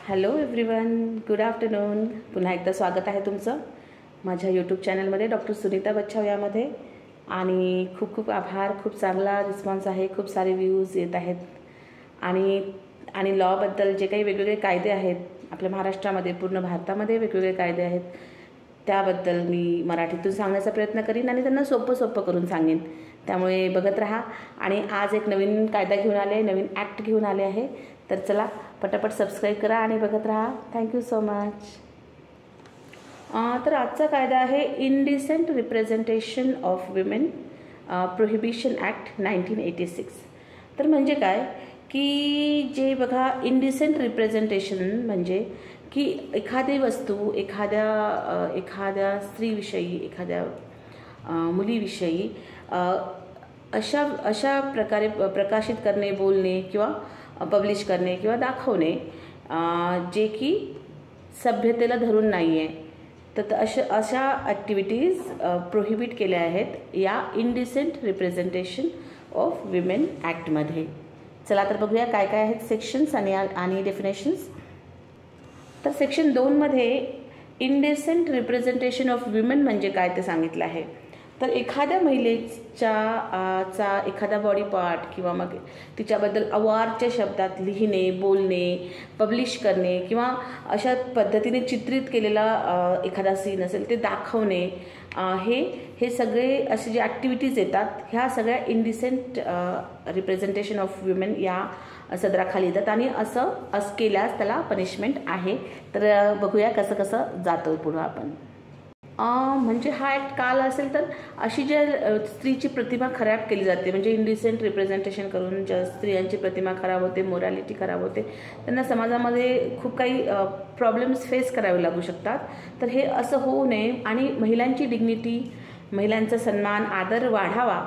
Hello everyone, good afternoon. पुन्हा एकदा स्वागत आहे तुमचं माझ्या यूट्यूब चॅनलमध्ये डॉक्टर सुनीता बच्छाव यामध्ये. आणि खूप खूप आभार. खूप चांगला रिस्पॉन्स आहे, खूप सारे व्ह्यूज येत आहेत. आणि लॉबद्दल जे काही वेगवेगळे कायदे आहेत आपल्या महाराष्ट्रामध्ये, पूर्ण भारतामध्ये वेगवेगळे कायदे आहेत, त्याबद्दल मी मराठीतून सांगण्याचा प्रयत्न करीन आणि त्यांना सोपं करून सांगेन. त्यामुळे बघत राहा. आणि आज एक नवीन कायदा घेऊन आले, नवीन ॲक्ट घेऊन आले आहे. तर चला पटापट सबस्क्राईब करा आणि बघत राहा. Thank you so much. तर आजचा कायदा आहे indecent representation of women prohibition act 1986. तर म्हणजे काय की जे बघा, इनडिसेंट रिप्रेझेंटेशन म्हणजे की एखादी वस्तू एखाद्या स्त्रीविषयी, एखाद्या मुलीविषयी अशा प्रकारे प्रकाशित करणे, बोलणे किंवा पब्लिश करणे किंवा दाखवणे जे की सभ्यतेला धरून नाही आहे. तर अशा ॲक्टिव्हिटीज प्रोहिबिट केल्या आहेत या इनडिसेंट रिप्रेझेंटेशन ऑफ विमेन ॲक्टमध्ये. चला तर बघूया काय काय आहेत सेक्शन्स आणि डेफिनेशन्स. तर सेक्शन 2मध्ये इनडिसेंट रिप्रेझेंटेशन ऑफ विमेन म्हणजे काय ते सांगितलं आहे. तर एखाद्या महिलेचा एखादा बॉडी पार्ट किंवा मग तिच्याबद्दल अवारच्या शब्दात लिहिणे, बोलणे, पब्लिश करणे किंवा अशा पद्धतीने चित्रित केलेला एखादा सीन असेल ते दाखवणे, हे सगळे असे जे ॲक्टिव्हिटीज येतात ह्या सगळ्या इनडिसेंट रिप्रेझेंटेशन ऑफ विमेन या सदराखाली येतात. आणि असं केल्यास त्याला पनिशमेंट आहे. तर बघूया कसं जातो पुढं आपण. म्हणजे हा ॲक्ट का आला असेल तर अशी ज्या स्त्रीची प्रतिमा खराब केली जाते, म्हणजे इनडिसेंट रिप्रेझेंटेशन करून ज्या स्त्रियांची प्रतिमा खराब होते, मोरॅलिटी खराब होते, त्यांना समाजामध्ये खूप काही प्रॉब्लेम्स फेस करावे लागू शकतात. तर हे असं होऊ नये आणि महिलांची डिग्निटी, महिलांचा सन्मान, आदर वाढावा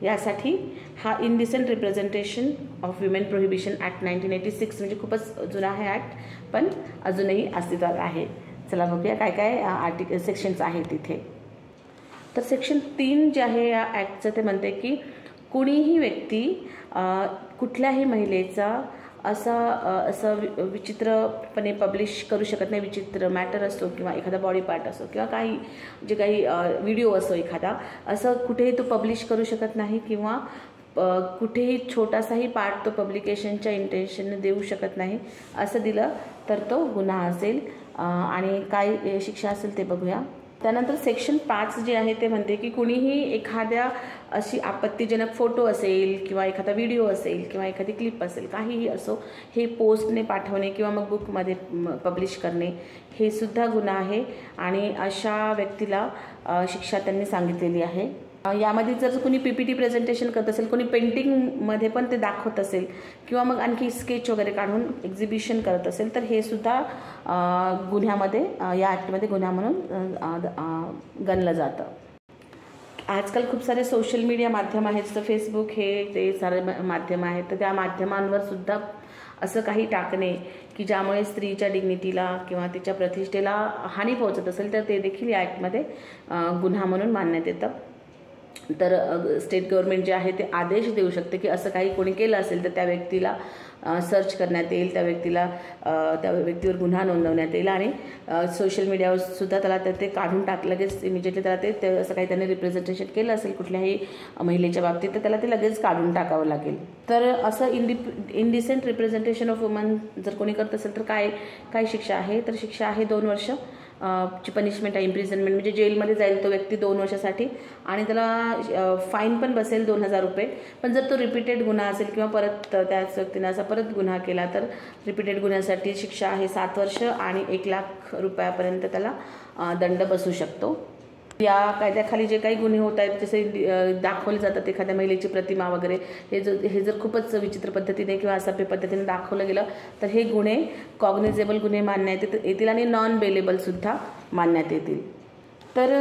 यासाठी हा indecent representation of women prohibition act 1986 म्हणजे खूपच जुना आहे ॲक्ट, पण अजूनही अस्तित्वात आहे. चला बघूया काय काय सेक्शन्स आहेत तिथे. तर सेक्शन 3 जे आहे या ॲक्टचं ते म्हणते की कुणीही व्यक्ती कुठल्याही महिलेचा असं विचित्रपणे पब्लिश करू शकत नाही. विचित्र मॅटर असतो किंवा एखादा बॉडी पार्ट असो किंवा काही व्हिडिओ असो एखादा, असं कुठेही तो पब्लिश करू शकत नाही किंवा कुठेही छोटासाही पार्ट तो पब्लिकेशनच्या इंटेन्शनने देऊ शकत नाही. असं दिलं तर तो गुन्हा असेल. आणि काय शिक्षा असेल ते बघूया. त्यानंतर सेक्शन 5 जे आहे ते म्हणते की कुणीही एखाद्या अशी आपत्तीजनक फोटो असेल किंवा एखादा व्हिडिओ असेल किंवा एखादी क्लिप असेल, काहीही असो, हे पोस्टने पाठवणे किंवा मग बुकमध्ये पब्लिश करणे हे सुद्धा गुन्हा आहे. आणि अशा व्यक्तीला शिक्षा त्यांनी सांगितलेली आहे. यामध्ये जर कोणी PPT प्रेझेंटेशन करत असेल, कोणी पेंटिंगमध्ये पण ते दाखवत असेल किंवा मग आणखी स्केच वगैरे काढून एक्झिबिशन करत असेल तर हे सुद्धा गुन्ह्यामध्ये, या ॲक्टमध्ये गुन्हा म्हणून गणलं जातं. आजकाल खूप सारे सोशल मीडिया माध्यम आहेत, जसं फेसबुक हे ते सारे माध्यम आहेत. तर त्या माध्यमांवर सुद्धा असं काही टाकणे की ज्यामुळे स्त्रीच्या डिग्निटीला किंवा तिच्या प्रतिष्ठेला हानी पोहोचत असेल तर ते देखील या ॲक्टमध्ये गुन्हा म्हणून मानण्यात येतं. तर स्टेट गव्हर्नमेंट जे आहे ते आदेश देऊ शकते की असं काही कोणी केलं असेल तर त्या व्यक्तीला सर्च करण्यात येईल, त्या व्यक्तीवर गुन्हा नोंदवण्यात येईल आणि सोशल मीडियावर सुद्धा त्याला ते काढून लगेच इमिजिएटली त्याला ते असं काही त्यांनी रिप्रेझेंटेशन केलं असेल कुठल्याही महिलेच्या बाबतीत तर त्याला ते लगेच काढून टाकावं लागेल. तर असं इनडिसेंट रिप्रेझेंटेशन ऑफ वुमन जर कोणी करत असेल तर काय शिक्षा आहे. तर शिक्षा आहे 2 वर्ष ची पनिशमेंट आहे, इम्प्रिझनमेंट म्हणजे जेलमध्ये जाईल तो व्यक्ती 2 वर्षासाठी. आणि त्याला फाईन पण बसेल 2000 रुपये. पण जर तो रिपीटेड गुन्हा असेल किंवा परत त्याच व्यक्तीने असा परत गुन्हा केला तर रिपीटेड गुन्ह्यासाठी शिक्षा आहे 7 वर्ष आणि 1 लाख रुपयापर्यंत त्याला दंड बसू शकतो. या कायद्याखाली जे काही गुन्हे होत आहेत, जसे दाखवले जातात एखाद्या महिलेची प्रतिमा वगैरे, हे जर खूपच विचित्र पद्धतीने किंवा असभ्य पद्धतीने दाखवलं गेलं तर हे गुन्हे कॉग्निझेबल गुन्हे मानण्यात येतील आणि नॉन बेलेबल सुद्धा मानण्यात येतील. तर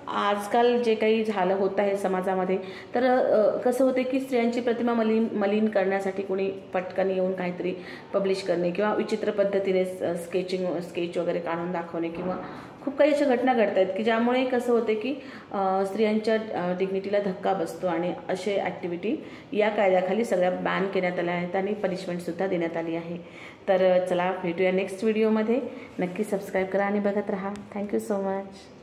आजकाल जे काही झालं होत आहे समाजामध्ये, तर कसं होते की स्त्रियांची प्रतिमा मलिन करण्यासाठी कोणी पटकन येऊन काहीतरी पब्लिश करणे किंवा विचित्र पद्धतीने स्केच वगैरे काढून दाखवणे किंवा खूप काही अशा घटना घडत आहेत की ज्यामुळे कसं होते की स्त्रियांच्या डिग्निटीला धक्का बसतो आणि असे ॲक्टिव्हिटी या कायद्याखाली सगळ्या बॅन करण्यात आल्या आहेत आणि पनिशमेंटसुद्धा देण्यात आली आहे. तर चला भेटूया नेक्स्ट व्हिडिओमध्ये. नक्की सबस्क्राईब करा आणि बघत राहा. Thank you so much.